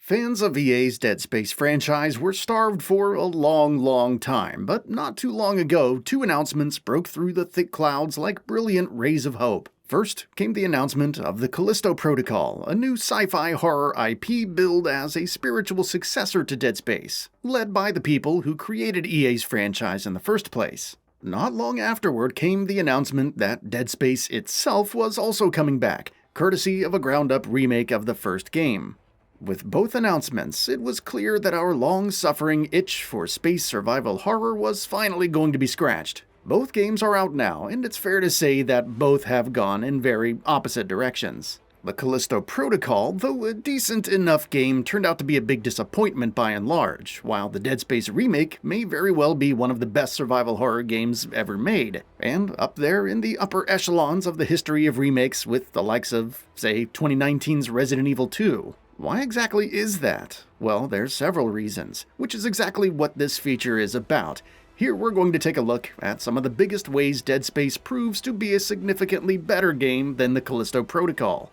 Fans of EA's Dead Space franchise were starved for a long time, but not too long ago, two announcements broke through the thick clouds like brilliant rays of hope. First came the announcement of the Callisto Protocol, a new sci-fi horror IP billed as a spiritual successor to Dead Space, led by the people who created EA's franchise in the first place. Not long afterward came the announcement that Dead Space itself was also coming back, courtesy of a ground-up remake of the first game. With both announcements, it was clear that our long-suffering itch for space survival horror was finally going to be scratched. Both games are out now, and it's fair to say that both have gone in very opposite directions. The Callisto Protocol, though a decent enough game, turned out to be a big disappointment by and large, while the Dead Space remake may very well be one of the best survival horror games ever made, and up there in the upper echelons of the history of remakes with the likes of, say, 2019's Resident Evil 2. Why exactly is that? Well, there's several reasons, which is exactly what this feature is about. Here we're going to take a look at some of the biggest ways Dead Space proves to be a significantly better game than the Callisto Protocol.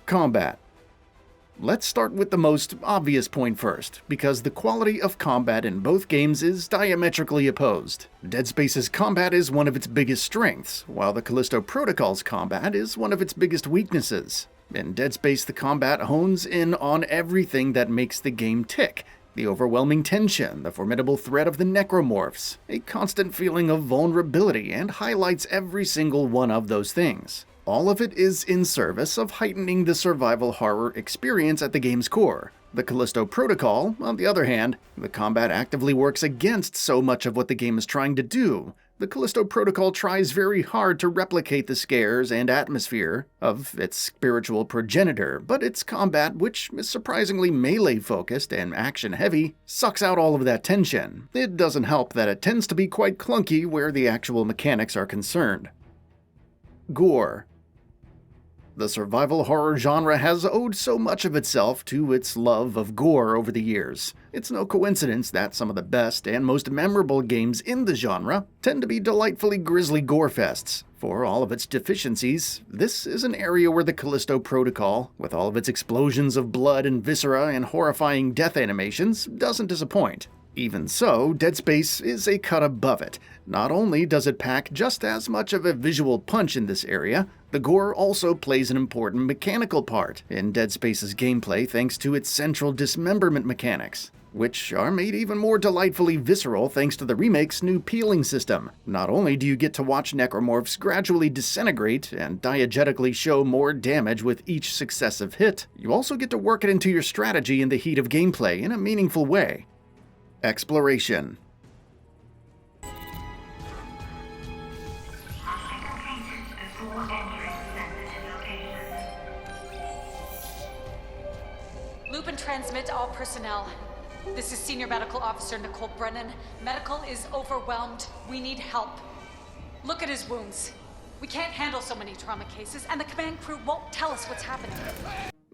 Combat. Let's start with the most obvious point first, because the quality of combat in both games is diametrically opposed. Dead Space's combat is one of its biggest strengths, while the Callisto Protocol's combat is one of its biggest weaknesses. In Dead Space, the combat hones in on everything that makes the game tick. The overwhelming tension, the formidable threat of the necromorphs, a constant feeling of vulnerability, and highlights every single one of those things. All of it is in service of heightening the survival horror experience at the game's core. The Callisto Protocol, on the other hand, the combat actively works against so much of what the game is trying to do. The Callisto Protocol tries very hard to replicate the scares and atmosphere of its spiritual progenitor, but its combat, which is surprisingly melee-focused and action-heavy, sucks out all of that tension. It doesn't help that it tends to be quite clunky where the actual mechanics are concerned. Gore. The survival horror genre has owed so much of itself to its love of gore over the years. It's no coincidence that some of the best and most memorable games in the genre tend to be delightfully grisly gore fests. For all of its deficiencies, this is an area where the Callisto Protocol, with all of its explosions of blood and viscera and horrifying death animations, doesn't disappoint. Even so, Dead Space is a cut above it. Not only does it pack just as much of a visual punch in this area, the gore also plays an important mechanical part in Dead Space's gameplay thanks to its central dismemberment mechanics, which are made even more delightfully visceral thanks to the remake's new peeling system. Not only do you get to watch necromorphs gradually disintegrate and diegetically show more damage with each successive hit, you also get to work it into your strategy in the heat of gameplay in a meaningful way. Exploration. Loop and transmit all personnel. This is Senior Medical Officer Nicole Brennan. Medical is overwhelmed. We need help. Look at his wounds. We can't handle so many trauma cases, and the command crew won't tell us what's happening.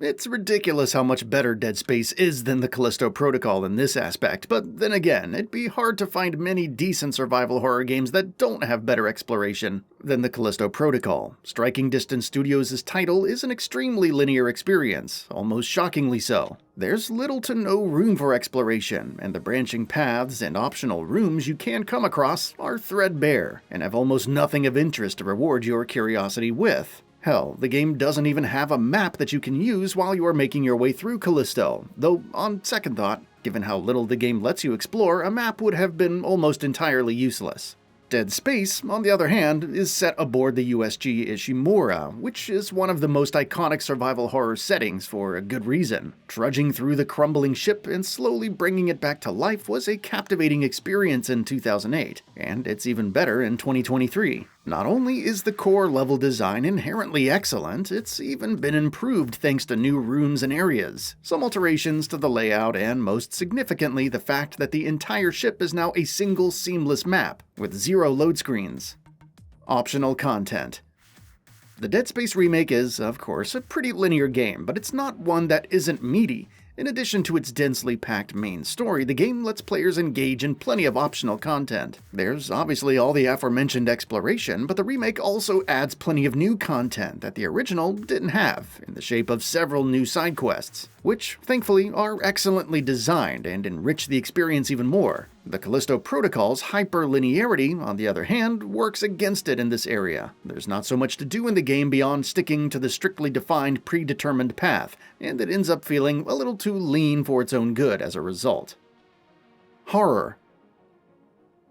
It's ridiculous how much better Dead Space is than the Callisto Protocol in this aspect, but then again, it'd be hard to find many decent survival horror games that don't have better exploration than the Callisto Protocol. Striking Distance Studios' title is an extremely linear experience, almost shockingly so. There's little to no room for exploration, and the branching paths and optional rooms you can come across are threadbare, and have almost nothing of interest to reward your curiosity with. Hell, the game doesn't even have a map that you can use while you are making your way through Callisto, though on second thought, given how little the game lets you explore, a map would have been almost entirely useless. Dead Space, on the other hand, is set aboard the USG Ishimura, which is one of the most iconic survival horror settings for a good reason. Trudging through the crumbling ship and slowly bringing it back to life was a captivating experience in 2008, and it's even better in 2023. Not only is the core level design inherently excellent, it's even been improved thanks to new rooms and areas, some alterations to the layout, and most significantly the fact that the entire ship is now a single seamless map, with 0 load screens. Optional content. The Dead Space remake is, of course, a pretty linear game, but it's not one that isn't meaty. In addition to its densely packed main story, the game lets players engage in plenty of optional content. There's obviously all the aforementioned exploration, but the remake also adds plenty of new content that the original didn't have, in the shape of several new side quests, which thankfully are excellently designed and enrich the experience even more. The Callisto Protocol's hyperlinearity, on the other hand, works against it in this area. There's not so much to do in the game beyond sticking to the strictly defined predetermined path, and it ends up feeling a little too lean for its own good as a result. Horror.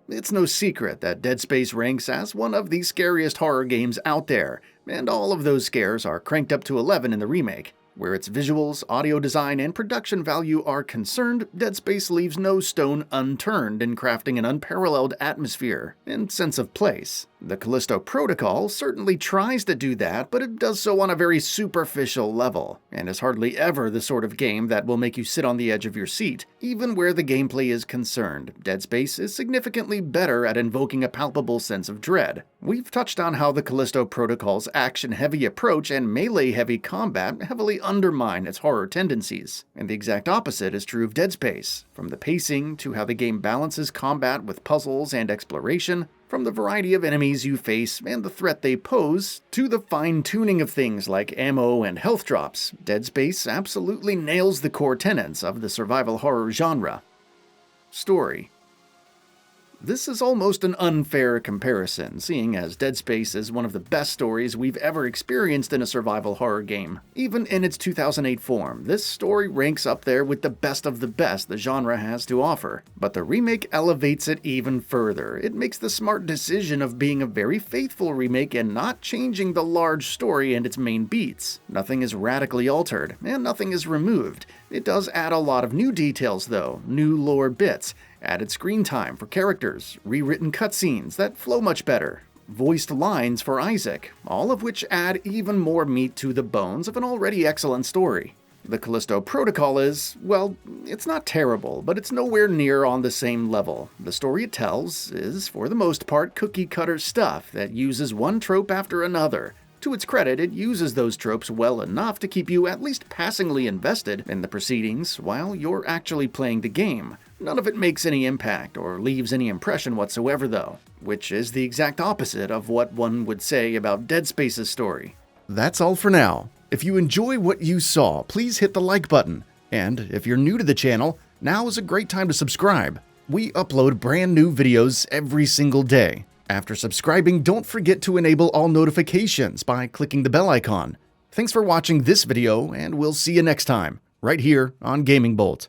It's no secret that Dead Space ranks as one of the scariest horror games out there, and all of those scares are cranked up to 11 in the remake. Where its visuals, audio design, and production value are concerned, Dead Space leaves no stone unturned in crafting an unparalleled atmosphere and sense of place. The Callisto Protocol certainly tries to do that, but it does so on a very superficial level, and is hardly ever the sort of game that will make you sit on the edge of your seat. Even where the gameplay is concerned, Dead Space is significantly better at invoking a palpable sense of dread. We've touched on how the Callisto Protocol's action-heavy approach and melee-heavy combat heavily undermine its horror tendencies, and the exact opposite is true of Dead Space. From the pacing to how the game balances combat with puzzles and exploration, from the variety of enemies you face and the threat they pose, to the fine-tuning of things like ammo and health drops, Dead Space absolutely nails the core tenets of the survival horror genre. Story. This is almost an unfair comparison, seeing as Dead Space is one of the best stories we've ever experienced in a survival horror game. Even in its 2008 form, this story ranks up there with the best of the best the genre has to offer. But the remake elevates it even further. It makes the smart decision of being a very faithful remake and not changing the large story and its main beats. Nothing is radically altered, and nothing is removed. It does add a lot of new details though, new lore bits, added screen time for characters, rewritten cutscenes that flow much better, voiced lines for Isaac, all of which add even more meat to the bones of an already excellent story. The Callisto Protocol is, well, it's not terrible, but it's nowhere near on the same level. The story it tells is, for the most part, cookie-cutter stuff that uses one trope after another. To its credit, it uses those tropes well enough to keep you at least passingly invested in the proceedings while you're actually playing the game. None of it makes any impact or leaves any impression whatsoever though, which is the exact opposite of what one would say about Dead Space's story. That's all for now. If you enjoy what you saw, please hit the like button. And if you're new to the channel, now is a great time to subscribe. We upload brand new videos every single day. After subscribing, don't forget to enable all notifications by clicking the bell icon. Thanks for watching this video, and we'll see you next time, right here on Gaming Bolt.